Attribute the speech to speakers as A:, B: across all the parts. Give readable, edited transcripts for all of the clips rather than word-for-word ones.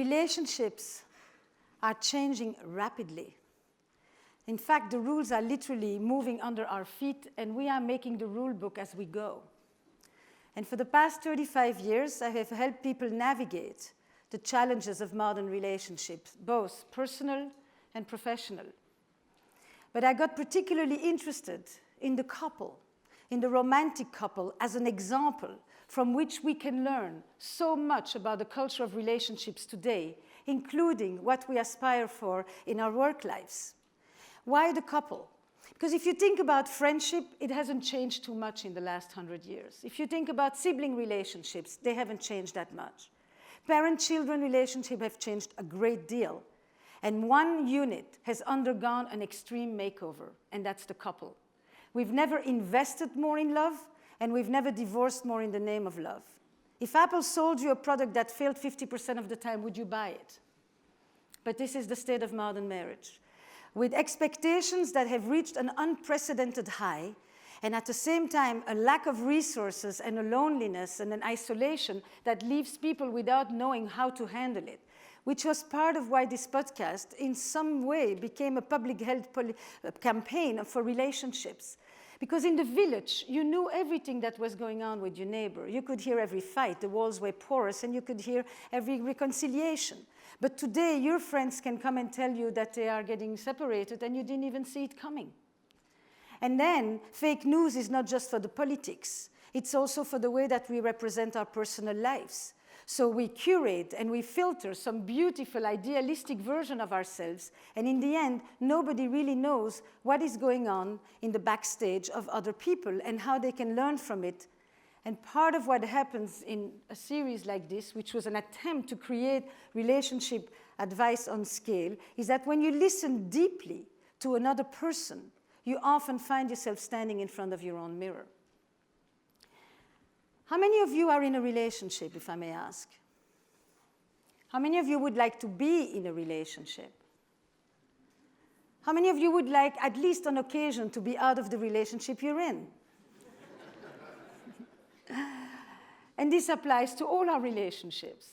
A: relationships are changing rapidly. In fact, the rules are literally moving under our feet, and we are making the rule book as we go. And for the past 35 years, I have helped people navigate the challenges of modern relationships, both personal and professional. But I got particularly interested in the couple, in the romantic couple, as an example from which we can learn so much about the culture of relationships today, including what we aspire for in our work lives. Why the couple? Because if you think about friendship, it hasn't changed too much in the last 100 years. If you think about sibling relationships, they haven't changed that much. Parent-children relationships have changed a great deal. And one unit has undergone an extreme makeover, and that's the couple. We've never invested more in love, and we've never divorced more in the name of love. If Apple sold you a product that failed 50% of the time, would you buy it? But this is the state of modern marriage, with expectations that have reached an unprecedented high, and at the same time, a lack of resources and a loneliness and an isolation that leaves people without knowing how to handle it, which was part of why this podcast, in some way, became a public health campaign for relationships. Because in the village, you knew everything that was going on with your neighbor. You could hear every fight, the walls were porous, and you could hear every reconciliation. But today, your friends can come and tell you that they are getting separated, and you didn't even see it coming. And then, fake news is not just for the politics. It's also for the way that we represent our personal lives. So we curate and we filter some beautiful, idealistic version of ourselves, and in the end, nobody really knows what is going on in the backstage of other people and how they can learn from it. And part of what happens in a series like this, which was an attempt to create relationship advice on scale, is that when you listen deeply to another person, you often find yourself standing in front of your own mirror. How many of you are in a relationship, if I may ask? How many of you would like to be in a relationship? How many of you would like, at least on occasion, to be out of the relationship you're in? And this applies to all our relationships.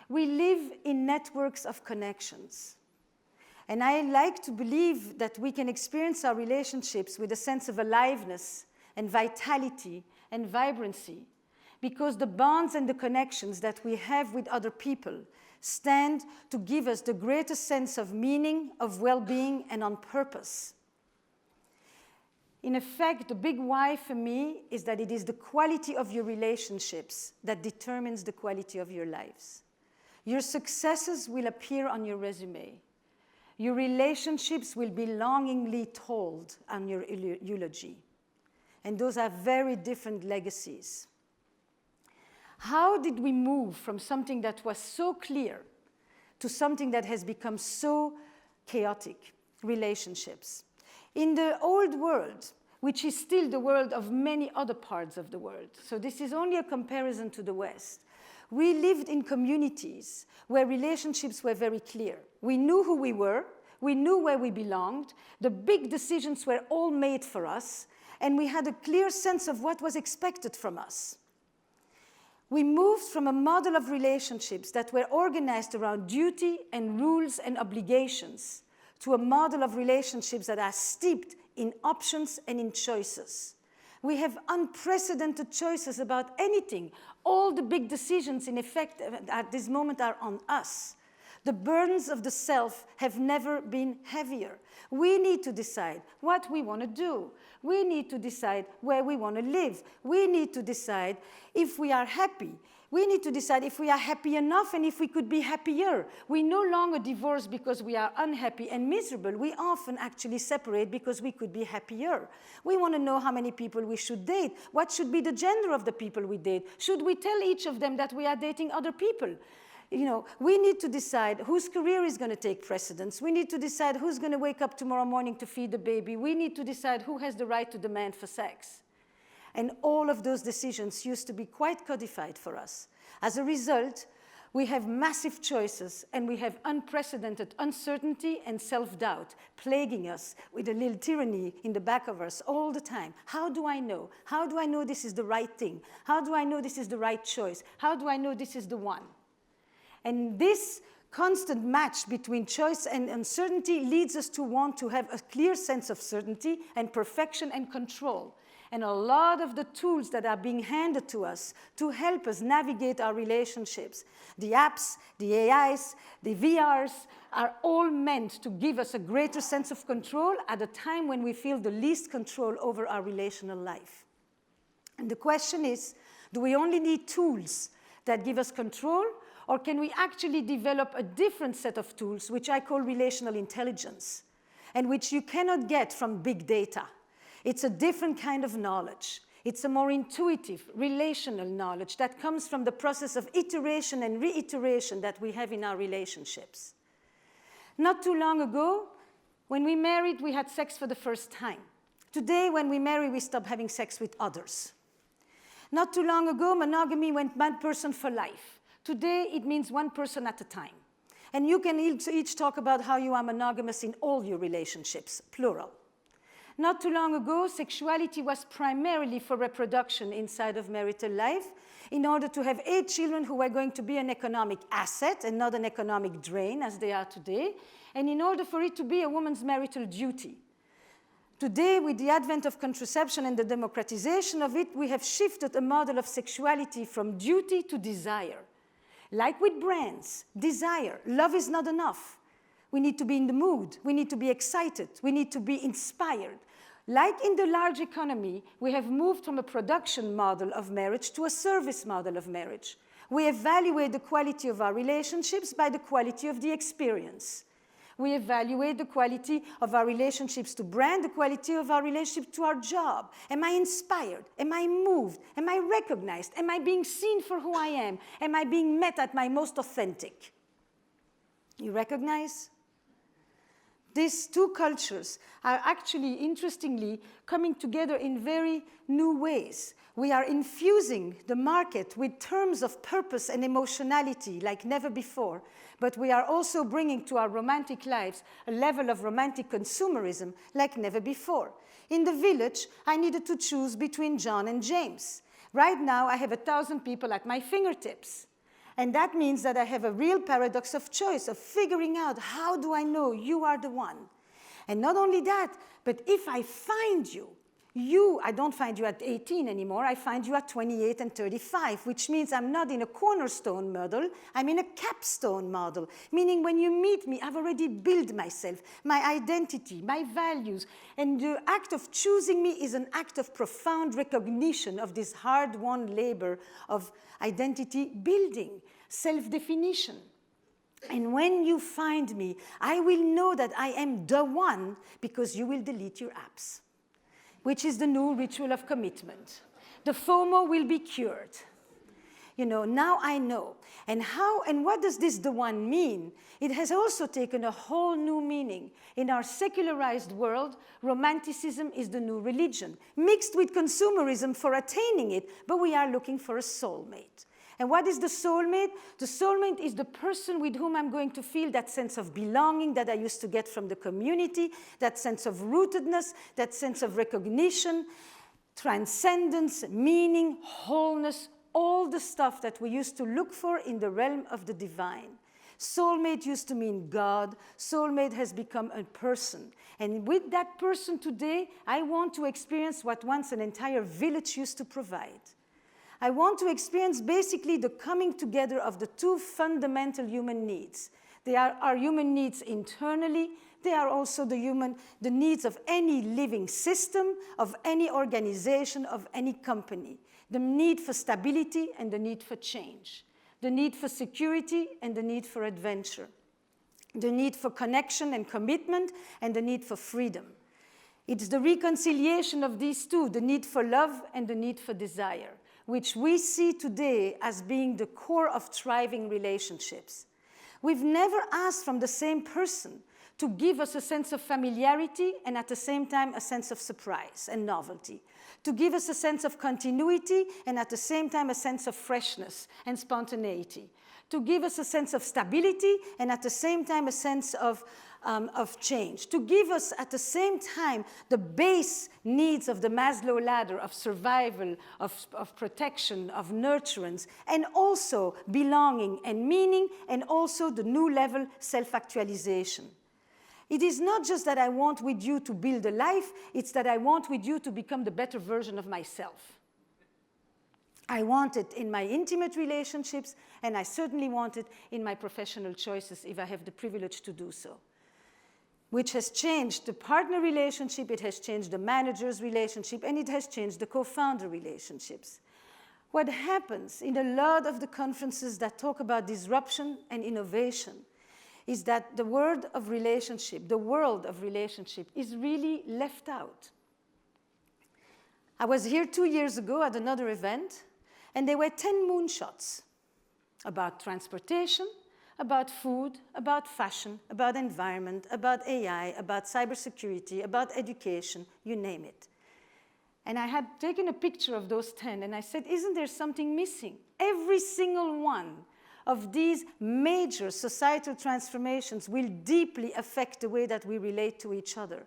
A: We live in networks of connections. And I like to believe that we can experience our relationships with a sense of aliveness and vitality and vibrancy, because the bonds and the connections that we have with other people stand to give us the greatest sense of meaning, of well-being, and on purpose. In effect, the big why for me is that it is the quality of your relationships that determines the quality of your lives. Your successes will appear on your resume. Your relationships will be longingly told on your eulogy. And those are very different legacies. How did we move from something that was so clear to something that has become so chaotic? Relationships. In the old world, which is still the world of many other parts of the world, so this is only a comparison to the West, we lived in communities where relationships were very clear. We knew who we were, we knew where we belonged, the big decisions were all made for us, and we had a clear sense of what was expected from us. We moved from a model of relationships that were organized around duty and rules and obligations to a model of relationships that are steeped in options and in choices. We have unprecedented choices about anything. All the big decisions, in effect, at this moment are on us. The burdens of the self have never been heavier. We need to decide what we want to do. We need to decide where we want to live. We need to decide if we are happy. We need to decide if we are happy enough and if we could be happier. We no longer divorce because we are unhappy and miserable. We often actually separate because we could be happier. We want to know how many people we should date. What should be the gender of the people we date? Should we tell each of them that we are dating other people? You know, we need to decide whose career is going to take precedence. We need to decide who's going to wake up tomorrow morning to feed the baby. We need to decide who has the right to demand for sex. And all of those decisions used to be quite codified for us. As a result, we have massive choices, and we have unprecedented uncertainty and self-doubt plaguing us with a little tyranny in the back of us all the time. How do I know? How do I know this is the right thing? How do I know this is the right choice? How do I know this is the one? And this constant match between choice and uncertainty leads us to want to have a clear sense of certainty and perfection and control. And a lot of the tools that are being handed to us to help us navigate our relationships, the apps, the AIs, the VRs, are all meant to give us a greater sense of control at a time when we feel the least control over our relational life. And the question is, do we only need tools that give us control, or can we actually develop a different set of tools, which I call relational intelligence, and which you cannot get from big data? It's a different kind of knowledge. It's a more intuitive, relational knowledge that comes from the process of iteration and reiteration that we have in our relationships. Not too long ago, when we married, we had sex for the first time. Today, when we marry, we stop having sex with others. Not too long ago, monogamy meant one person for life. Today, it means one person at a time. And you can each talk about how you are monogamous in all your relationships, plural. Not too long ago, sexuality was primarily for reproduction inside of marital life, in order to have 8 children who were going to be an economic asset and not an economic drain as they are today, and in order for it to be a woman's marital duty. Today, with the advent of contraception and the democratization of it, we have shifted a model of sexuality from duty to desire. Like with brands, desire, love is not enough. We need to be in the mood, we need to be excited, we need to be inspired. Like in the large economy, we have moved from a production model of marriage to a service model of marriage. We evaluate the quality of our relationships by the quality of the experience. We evaluate the quality of our relationships to brand, the quality of our relationship to our job. Am I inspired? Am I moved? Am I recognized? Am I being seen for who I am? Am I being met at my most authentic? You recognize? These two cultures are actually, interestingly, coming together in very new ways. We are infusing the market with terms of purpose and emotionality like never before, but we are also bringing to our romantic lives a level of romantic consumerism like never before. In the village, I needed to choose between John and James. Right now, I have 1,000 people at my fingertips. And that means that I have a real paradox of choice, of figuring out how do I know you are the one. And not only that, but if I find you, I don't find you at 18 anymore, I find you at 28 and 35, which means I'm not in a cornerstone model, I'm in a capstone model, meaning when you meet me, I've already built myself, my identity, my values, and the act of choosing me is an act of profound recognition of this hard-won labor of identity building, self-definition. And when you find me, I will know that I am the one because you will delete your apps, which is the new ritual of commitment. The FOMO will be cured. You know, now I know. And how and what does this the one mean? It has also taken a whole new meaning. In our secularized world, romanticism is the new religion, mixed with consumerism for attaining it, but we are looking for a soulmate. And what is the soulmate? The soulmate is the person with whom I'm going to feel that sense of belonging that I used to get from the community, that sense of rootedness, that sense of recognition, transcendence, meaning, wholeness, all the stuff that we used to look for in the realm of the divine. Soulmate used to mean God. Soulmate has become a person. And with that person today, I want to experience what once an entire village used to provide. I want to experience basically the coming together of the two fundamental human needs. They are our human needs internally. They are also the needs of any living system, of any organization, of any company. The need for stability and the need for change. The need for security and the need for adventure. The need for connection and commitment and the need for freedom. It's the reconciliation of these two, the need for love and the need for desire, which we see today as being the core of thriving relationships. We've never asked from the same person to give us a sense of familiarity and at the same time a sense of surprise and novelty, to give us a sense of continuity and at the same time a sense of freshness and spontaneity, to give us a sense of stability and at the same time a sense of of change, to give us at the same time the base needs of the Maslow ladder of survival, of protection, of nurturance, and also belonging and meaning, and also the new level self-actualization. It is not just that I want with you to build a life, it's that I want with you to become the better version of myself. I want it in my intimate relationships, and I certainly want it in my professional choices if I have the privilege to do so. Which has changed the partner relationship, it has changed the manager's relationship, and it has changed the co-founder relationships. What happens in a lot of the conferences that talk about disruption and innovation is that the world of relationship is really left out. I was here 2 years ago at another event, and there were 10 moonshots about transportation, about food, about fashion, about environment, about AI, about cybersecurity, about education, you name it. And I had taken a picture of those 10, and I said, isn't there something missing? Every single one of these major societal transformations will deeply affect the way that we relate to each other.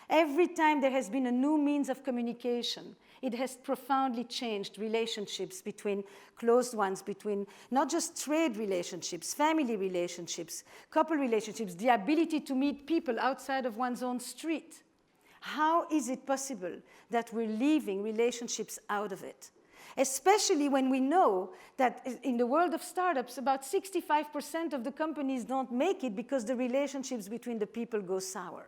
A: Every time there has been a new means of communication, it has profoundly changed relationships between closed ones, between not just trade relationships, family relationships, couple relationships, the ability to meet people outside of one's own street. How is it possible that we're leaving relationships out of it? Especially when we know that in the world of startups, about 65% of the companies don't make it because the relationships between the people go sour.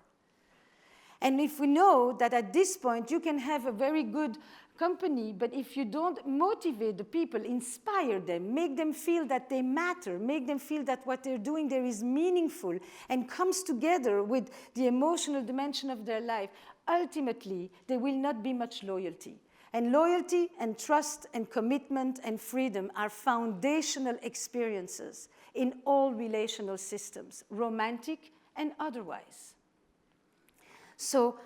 A: And if we know that at this point you can have a very good company, but if you don't motivate the people, inspire them, make them feel that they matter, make them feel that what they're doing there is meaningful and comes together with the emotional dimension of their life, ultimately there will not be much loyalty. And loyalty and trust and commitment and freedom are foundational experiences in all relational systems, romantic and otherwise. So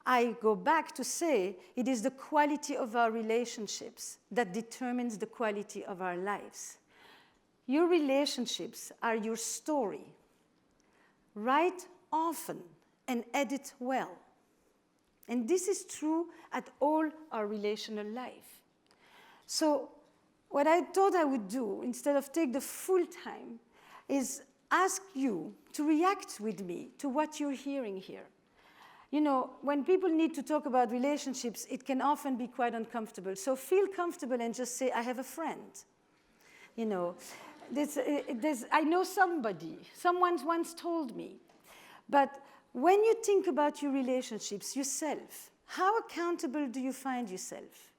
A: I go back to say it is the quality of our relationships that determines the quality of our lives. Your relationships are your story. Write often and edit well. And this is true at all our relational life. So what I thought I would do, instead of take the full time, is ask you to react with me to what you're hearing here. You know, when people need to talk about relationships, it can often be quite uncomfortable. So feel comfortable and just say, I have a friend. You know, I know somebody. Someone once told me. But when you think about your relationships yourself, how accountable do you find yourself?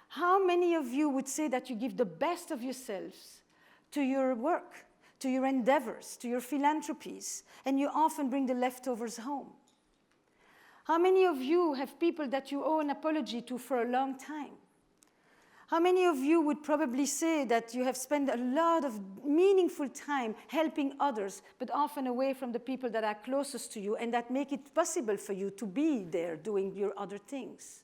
A: How many of you would say that you give the best of yourselves to your work, to your endeavors, to your philanthropies, and you often bring the leftovers home? How many of you have people that you owe an apology to for a long time? How many of you would probably say that you have spent a lot of meaningful time helping others, but often away from the people that are closest to you and that make it possible for you to be there doing your other things?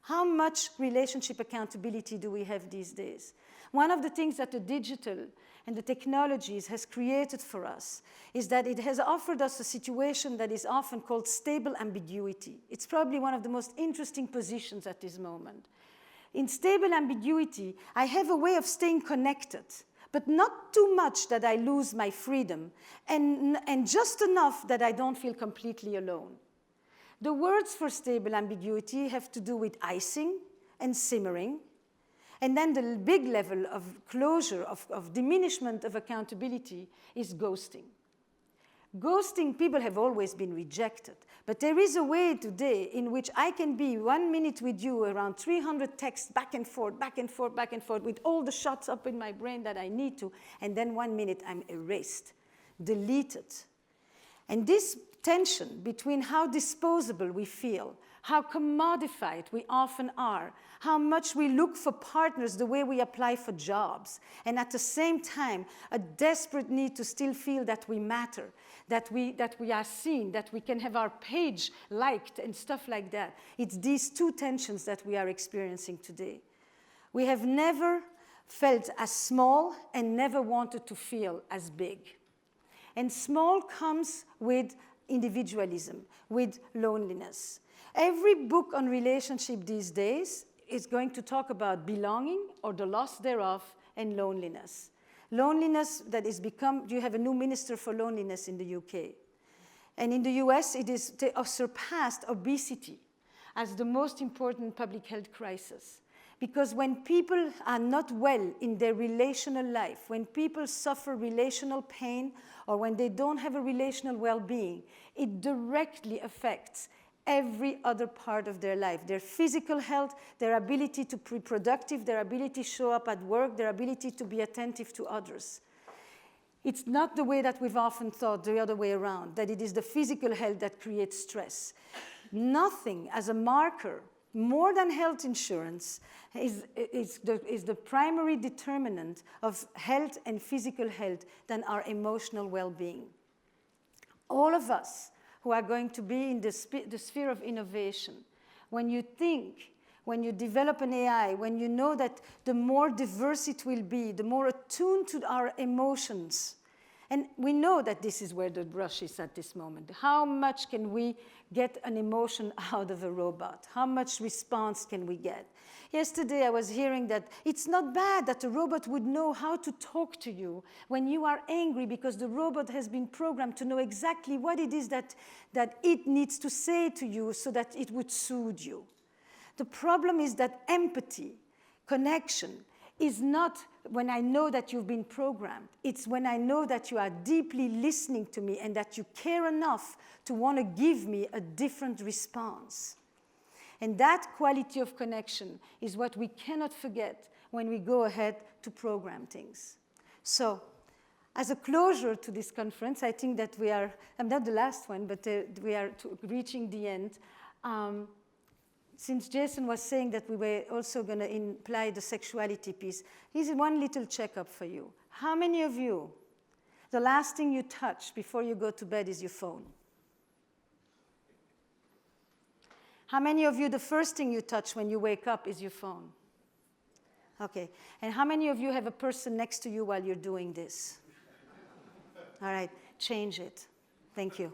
A: How much relationship accountability do we have these days? One of the things that the digital and the technologies has created for us is that it has offered us a situation that is often called stable ambiguity. It's probably one of the most interesting positions at this moment. In stable ambiguity, I have a way of staying connected, but not too much that I lose my freedom, and just enough that I don't feel completely alone. The words for stable ambiguity have to do with icing and simmering. And then the big level of closure, of diminishment of accountability is ghosting. Ghosting, people have always been rejected. But there is a way today in which I can be 1 minute with you, around 300 texts, back and forth, back and forth, back and forth, with all the shots up in my brain that I need to, and then 1 minute I'm erased, deleted. And this tension between how disposable we feel, how commodified we often are, how much we look for partners the way we apply for jobs, and at the same time, a desperate need to still feel that we matter, that we are seen, that we can have our page liked and stuff like that. It's these two tensions that we are experiencing today. We have never felt as small and never wanted to feel as big. And small comes with individualism, with loneliness. Every book on relationship these days is going to talk about belonging or the loss thereof and loneliness. Loneliness that is become, you have a new minister for loneliness in the UK. And in the US, it is surpassed obesity as the most important public health crisis. Because when people are not well in their relational life, when people suffer relational pain, or when they don't have a relational well-being, it directly affects every other part of their life. Their physical health, their ability to be productive, their ability to show up at work, their ability to be attentive to others. It's not the way that we've often thought, the other way around, that it is the physical health that creates stress. Nothing as a marker, more than health insurance, is the primary determinant of health and physical health than our emotional well-being. All of us who are going to be in the sphere of innovation, when you think, when you develop an AI, when you know that the more diverse it will be, the more attuned to our emotions. And we know that this is where the brush is at this moment. How much can we get an emotion out of a robot? How much response can we get? Yesterday I was hearing that it's not bad that a robot would know how to talk to you when you are angry, because the robot has been programmed to know exactly what it is that it needs to say to you so that it would soothe you. The problem is that empathy, connection, is not when I know that you've been programmed. It's when I know that you are deeply listening to me and that you care enough to want to give me a different response. And that quality of connection is what we cannot forget when we go ahead to program things. So, as a closure to this conference, I think that we are, I'm not the last one, but we are reaching the end. Since Jason was saying that we were also going to imply the sexuality piece, here's one little checkup for you. How many of you, the last thing you touch before you go to bed is your phone? How many of you, the first thing you touch when you wake up is your phone? Okay. And how many of you have a person next to you while you're doing this? All right. Change it. Thank you.